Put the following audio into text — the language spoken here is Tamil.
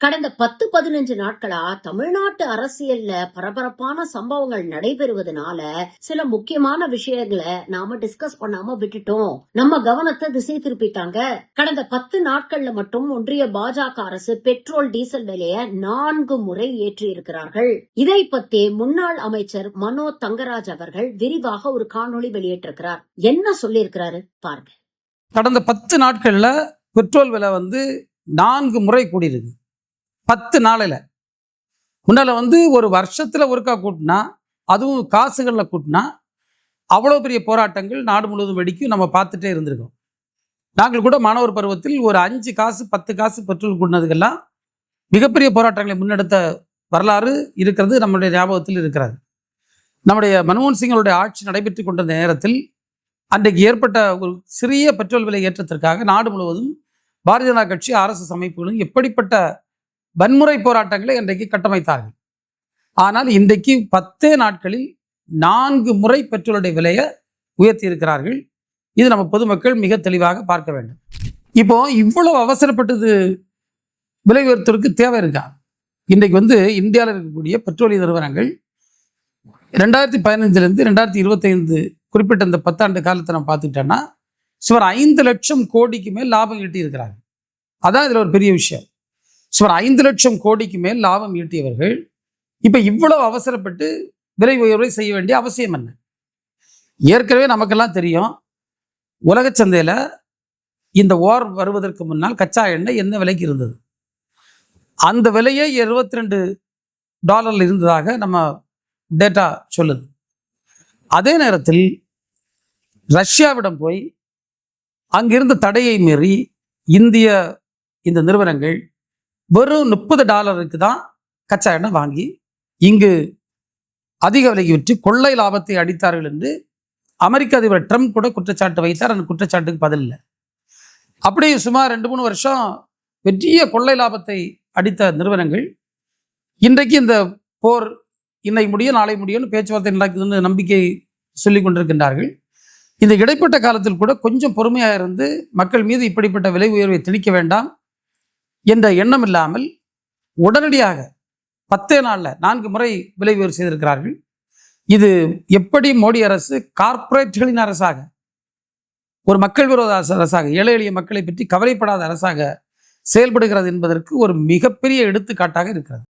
கடந்த 10-15 நாட்களா தமிழ்நாட்டு அரசியல்ல பரபரப்பான சம்பவங்கள் நடைபெறுவதனால சில முக்கியமான விஷயங்களை நாம டிஸ்கஸ் பண்ணாம விட்டுட்டோம். நம்ம கவனத்தை திசை திருப்பிட்டாங்க. கடந்த 10 நாட்கள்ல மட்டும் ஒன்றிய பாஜக அரசு பெட்ரோல் டீசல் விலையை 4 முறை ஏற்றி இருக்கிறார்கள். இதை பத்தி முன்னாள் அமைச்சர் மனோ தங்கராஜ் அவர்கள் விரிவாக ஒரு காணொளி வெளியிட்டிருக்கிறார். என்ன சொல்லி இருக்கிறாரு பாருங்க. கடந்த 10 நாட்கள்ல பெட்ரோல் விலை 4 முறை கூடியிருக்கு. 10 நாளில் முன்னால் ஒரு வருஷத்தில் ஒருக்கா கூட்டினா, அதுவும் காசுகளில் கூட்டினா அவ்வளோ பெரிய போராட்டங்கள் நாடு முழுவதும் வெடிக்கும் நம்ம பார்த்துட்டே இருந்திருக்கோம். நாங்கள் கூட மாணவர் பருவத்தில் ஒரு 5 காசு 10 காசு பெட்ரோல் கூட்டினதுக்கெல்லாம் மிகப்பெரிய போராட்டங்களை முன்னெடுத்த வரலாறு இருக்கிறது, நம்முடைய ஞாபகத்தில் இருக்கிறது. நம்முடைய மன்மோகன் சிங்கனுடைய ஆட்சி நடைபெற்று கொண்டிருந்த நேரத்தில் அன்றைக்கு ஏற்பட்ட ஒரு சிறிய பெட்ரோல் விலை ஏற்றத்திற்காக நாடு முழுவதும் பாரதிய ஜனதா கட்சி RSS அமைப்புகளும் எப்படிப்பட்ட வன்முறை போராட்டங்களை இன்றைக்கு கட்டமைத்தார்கள். ஆனால் இன்றைக்கு 10 நாட்களில் 4 முறை பெட்ரோலுடைய விலையை உயர்த்தி இருக்கிறார்கள். இது நம்ம பொதுமக்கள் மிக தெளிவாக பார்க்க வேண்டும். இப்போ இவ்வளவு அவசரப்பட்டது விலை உயர்த்தலுக்கு தேவை இருக்கா? இன்றைக்கு இந்தியாவில் இருக்கக்கூடிய பெட்ரோலிய நிறுவனங்கள் 2015 2025 குறிப்பிட்ட இந்த 10 ஆண்டு காலத்தை நம்ம பார்த்துக்கிட்டோம்னா சுமார் 5 லட்சம் கோடிக்கு மேல் லாபம் ஈட்டி இருக்கிறார்கள். அதான் இதில் ஒரு பெரிய விஷயம். சுமார் 5 லட்சம் கோடிக்கு மேல் லாபம் ஈட்டியவர்கள் இப்போ இவ்வளவு அவசரப்பட்டு விலை உயர்வை செய்ய வேண்டிய அவசியம் என்ன? ஏற்கனவே நமக்கெல்லாம் தெரியும், உலக சந்தையில் இந்த வார் வருவதற்கு முன்னால் கச்சா எண்ணெய் என்ன விலைக்கு இருந்தது. அந்த விலையே $22 இருந்ததாக நம்ம டேட்டா சொல்லுது. அதே நேரத்தில் ரஷ்யாவிடம் போய் அங்கிருந்த தடையை மீறி இந்திய இந்த நிறுவனங்கள் வெறும் $30 தான் கச்சா எண்ணெய் வாங்கி இங்கு அதிக விலைக்கு விற்று கொள்ளை லாபத்தை அடித்தார்கள் என்று அமெரிக்க அதிபர் ட்ரம்ப் கூட குற்றச்சாட்டு வைத்தார். அந்த குற்றச்சாட்டுக்கு பதில் இல்லை. அப்படியே சுமார் 2-3 வருஷம் பெரிய கொள்ளை லாபத்தை அடித்த நிறுவனங்கள் இன்றைக்கு இந்த போர் இன்னைக்கு முடியும் நாளை முடியும்னு பேச்சுவார்த்தை நடக்குதுன்னு நம்பிக்கை சொல்லி கொண்டிருக்கின்றார்கள். இந்த இடைப்பட்ட காலத்தில் கூட கொஞ்சம் பொறுமையாக இருந்து மக்கள் மீது இப்படிப்பட்ட விலை உயர்வை திணிக்க வேண்டாம் என்ற எண்ணம் இல்லாமல் உடனடியாக 10 நாளில் 4 முறை விலை உயர்வு செய்திருக்கிறார்கள். இது எப்படி மோடி அரசு கார்ப்பரேட்களின் அரசாக, ஒரு மக்கள் விரோத அரசாக, ஏழை எளிய மக்களை பற்றி கவலைப்படாத அரசாக செயல்படுகிறது என்பதற்கு ஒரு மிகப்பெரிய எடுத்துக்காட்டாக இருக்கிறது.